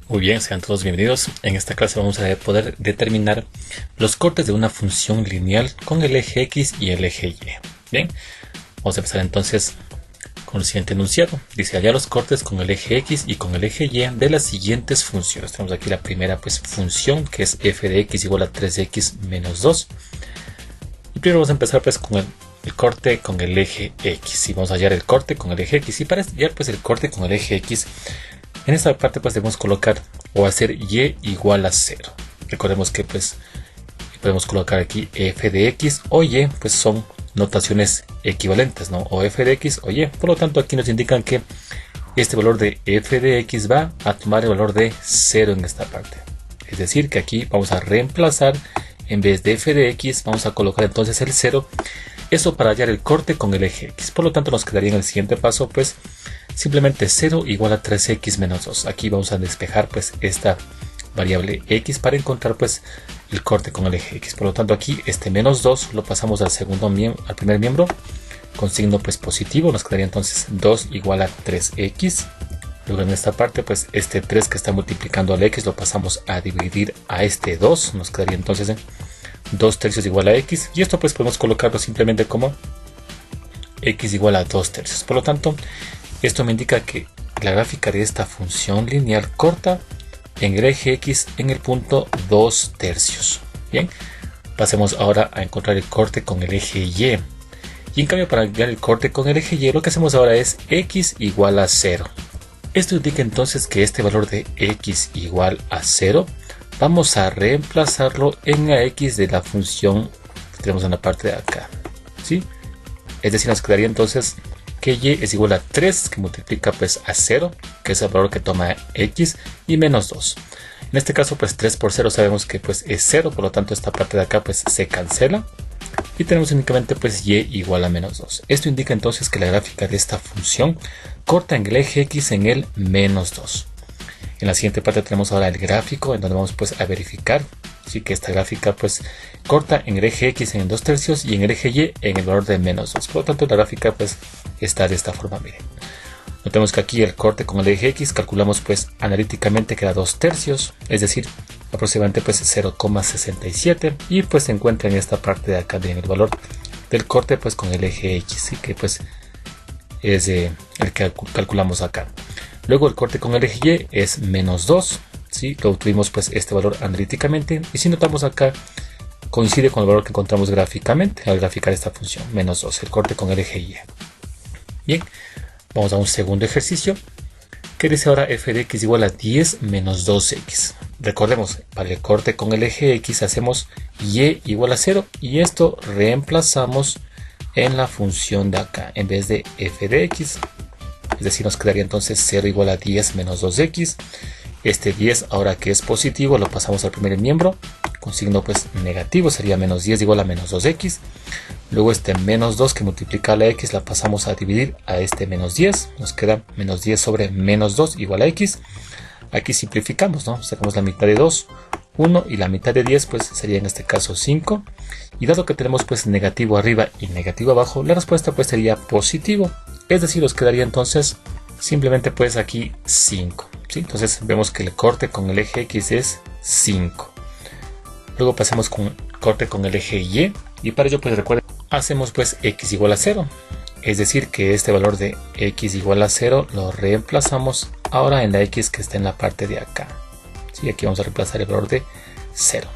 Muy bien, sean todos bienvenidos. En esta clase vamos a poder determinar los cortes de una función lineal con el eje X y el eje Y. Bien, vamos a empezar entonces con el siguiente enunciado. Dice, hallar los cortes con el eje X y con el eje Y de las siguientes funciones. Tenemos aquí la primera función, que es f de x igual a 3x menos 2. Y primero vamos a empezar con el corte con el eje X. Y vamos a hallar el corte con el eje X. Y para hallar el corte con el eje X, en esta parte debemos colocar o hacer y igual a 0. Recordemos que podemos colocar aquí f de x o y, son notaciones equivalentes, ¿no? O f de x o y. Por lo tanto, aquí nos indican que este valor de f de x va a tomar el valor de 0 en esta parte. Es decir, que aquí vamos a reemplazar, en vez de f de x, vamos a colocar entonces el 0. Eso para hallar el corte con el eje X. Por lo tanto, nos quedaría en el siguiente paso, simplemente 0 igual a 3x menos 2. Aquí vamos a despejar esta variable x para encontrar el corte con el eje X. Por lo tanto, aquí este menos 2 lo pasamos al primer miembro con signo positivo. Nos quedaría entonces 2 igual a 3x. Luego en esta parte este 3 que está multiplicando al x lo pasamos a dividir a este 2. Nos quedaría entonces 2 tercios igual a x. Y esto podemos colocarlo simplemente como x igual a 2 tercios. Por lo tanto, esto me indica que la gráfica de esta función lineal corta en el eje X en el punto 2 tercios. Bien, pasemos ahora a encontrar el corte con el eje Y. Y en cambio, para hallar el corte con el eje Y, lo que hacemos ahora es x igual a 0. Esto indica entonces que este valor de x igual a 0 vamos a reemplazarlo en la x de la función que tenemos en la parte de acá, ¿sí? Es decir, nos quedaría entonces que y es igual a 3, que multiplica a 0, que es el valor que toma x, y menos 2. En este caso, 3 por 0 sabemos que es 0, por lo tanto esta parte de acá se cancela. Y tenemos únicamente y igual a menos 2. Esto indica entonces que la gráfica de esta función corta en el eje X en el menos 2. En la siguiente parte tenemos ahora el gráfico, en donde vamos a verificar que esta gráfica corta en el eje X en el 2 tercios y en el eje Y en el valor de menos 2. Por lo tanto, la gráfica está de esta forma. Miren, notemos que aquí el corte con el eje X calculamos analíticamente que da 2 tercios, es decir, aproximadamente 0,67, y se encuentra en esta parte de acá en el valor del corte con el eje X, ¿sí? Que es el que calculamos acá. Luego el corte con el eje Y es menos 2, ¿sí? Lo obtuvimos este valor analíticamente, y si notamos acá coincide con el valor que encontramos gráficamente al graficar esta función, menos 2, el corte con el eje Y. Bien, vamos a un segundo ejercicio que dice ahora f de x igual a 10 menos 2x. Recordemos, para el corte con el eje X hacemos y igual a 0, y esto reemplazamos en la función de acá en vez de f de x. Es decir, nos quedaría entonces 0 igual a 10 menos 2x. Este 10, ahora que es positivo, lo pasamos al primer miembro con signo negativo, sería menos 10 igual a menos 2x. Luego este menos 2 que multiplica a la x la pasamos a dividir a este menos 10. Nos queda menos 10 sobre menos 2 igual a x. Aquí simplificamos, ¿no? Sacamos la mitad de 2, 1, y la mitad de 10 sería en este caso 5. Y dado que tenemos negativo arriba y negativo abajo, la respuesta sería positivo. Es decir, nos quedaría entonces simplemente aquí 5, ¿sí? Entonces vemos que el corte con el eje X es 5. Luego pasamos con el corte con el eje Y, y para ello recuerden, hacemos x igual a 0. Es decir, que este valor de x igual a 0 lo reemplazamos ahora en la x que está en la parte de acá, ¿sí? Aquí vamos a reemplazar el valor de 0.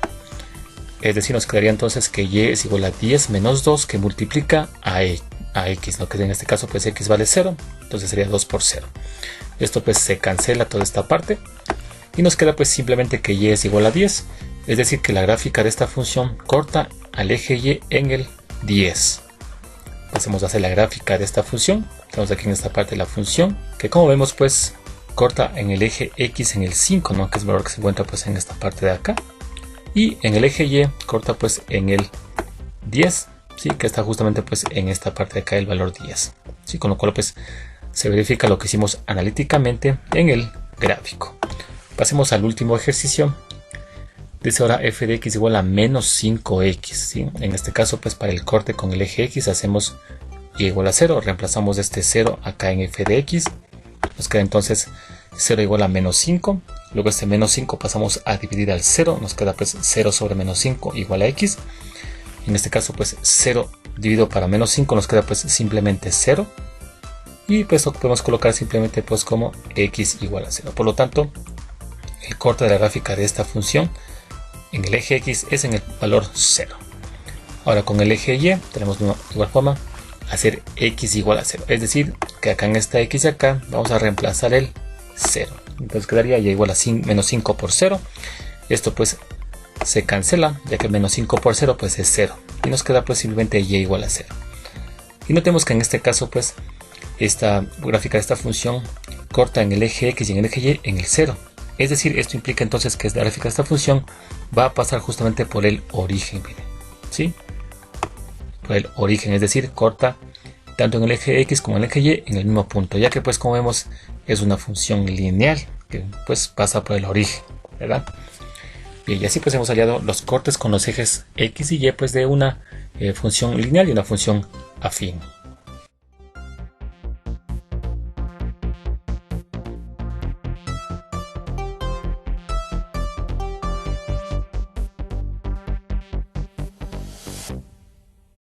Es decir, nos quedaría entonces que y es igual a 10 menos 2 que multiplica a x, ¿no? Que en este caso x vale 0, entonces sería 2 por 0. Esto se cancela toda esta parte y nos queda simplemente que y es igual a 10. Es decir, que la gráfica de esta función corta al eje Y en el 10. Pasemos a hacer la gráfica de esta función. Estamos aquí en esta parte de la función, que como vemos corta en el eje X en el 5, ¿no? Que es el valor que se encuentra en esta parte de acá. Y en el eje Y corta en el 10, ¿sí? Que está justamente en esta parte de acá el valor 10, ¿sí? Con lo cual se verifica lo que hicimos analíticamente en el gráfico. Pasemos al último ejercicio. Dice ahora f de x igual a menos 5x, ¿sí? En este caso para el corte con el eje X hacemos y igual a 0, reemplazamos este 0 acá en f de x. Nos queda entonces 0 igual a menos 5. Luego este menos 5 pasamos a dividir al 0. Nos queda pues 0 sobre menos 5 igual a x. En este caso pues 0 dividido para menos 5 nos queda pues simplemente 0. Y pues lo podemos colocar simplemente pues como x igual a 0. Por lo tanto, el corte de la gráfica de esta función en el eje x es en el valor 0. Ahora con el eje y tenemos de igual forma hacer x igual a 0. Es decir, que acá en esta x de acá vamos a reemplazar el 0. Entonces quedaría y igual a menos 5 por 0. Esto pues se cancela, ya que menos 5 por 0 pues es 0. Y nos queda pues simplemente y igual a 0. Y notemos que en este caso pues esta gráfica de esta función corta en el eje x y en el eje y en el 0. Es decir, esto implica entonces que la gráfica de esta función va a pasar justamente por el origen. Miren, ¿sí? Por el origen, es decir, corta tanto en el eje x como en el eje y en el mismo punto, ya que pues como vemos es una función lineal que pues pasa por el origen, ¿verdad? Bien, y así pues hemos hallado los cortes con los ejes x y y pues de una función lineal y una función afín.